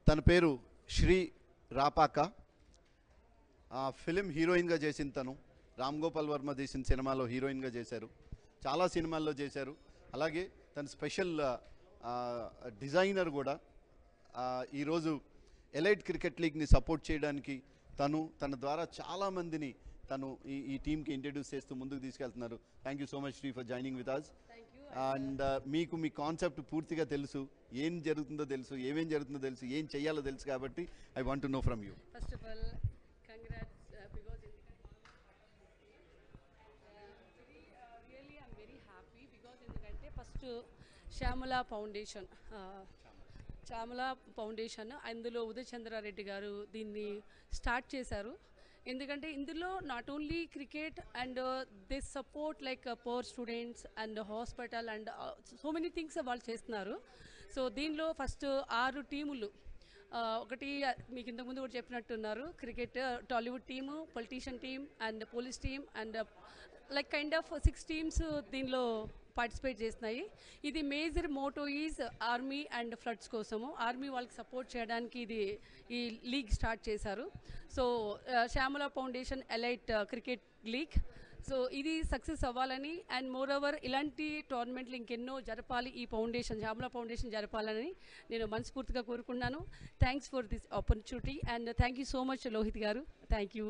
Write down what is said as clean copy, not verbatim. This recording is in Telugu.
తన పేరు శ్రీ రాపాక. ఫిలిం హీరోయిన్గా చేసిన తను రామ్ గోపాల్ వర్మ తీసిన సినిమాలో హీరోయిన్గా చేశారు, చాలా సినిమాల్లో చేశారు. అలాగే తన స్పెషల్ డిజైనర్ కూడా. ఈరోజు ఎలైట్ క్రికెట్ లీగ్ని సపోర్ట్ చేయడానికి తన ద్వారా చాలామందిని తను ఈ టీంకి ఇంట్రడ్యూస్ చేస్తూ ముందుకు తీసుకెళ్తున్నారు. Thank you so much Sri for joining with us. And మీకు మీ కాన్సెప్ట్ పూర్తిగా తెలుసు, ఏం జరుగుతుందో తెలుసు, ఏమేం జరుగుతుందో తెలుసు, ఏం చెయ్యాలో తెలుసు. కాబట్టి I want to know from you. First of all congrats because really I'm very happy because ఎందుకంటే ఫస్ట్ శ్యామల ఫౌండేషన్ అందులో ఉదయ్ చంద్రారెడ్డి గారు దీన్ని స్టార్ట్ చేశారు. ఎందుకంటే ఇందులో not only cricket and they support like power students and hospital and so many things వాళ్ళు చేస్తున్నారు. సో దీనిలో ఫస్ట్ 6 టీములు, ఒకటి మీకు ఇంతకుముందు కూడా చెప్పినట్టున్నారు, cricket Tollywood team, politician team and police team and like kind of 6 teams దీనిలో పార్టిసిపేట్ చేస్తున్నాయి. ఇది major motto is army and floods కోసము, ఆర్మీ వాళ్ళకి సపోర్ట్ చేయడానికి ఈ లీగ్ స్టార్ట్ చేశారు. So Shyamala foundation elite cricket league. So ఇది సక్సెస్ అవ్వాలని అండ్ మోర్ ఓవర్ ఇలాంటి టోర్నమెంట్లు ఇంకెన్నో జరపాలి, ఈ ఫౌండేషన్ శ్యామల ఫౌండేషన్ జరపాలని నేను మనస్ఫూర్తిగా కోరుకున్నాను. Thanks for this opportunity and thank you so much Lohith గారు. Thank you.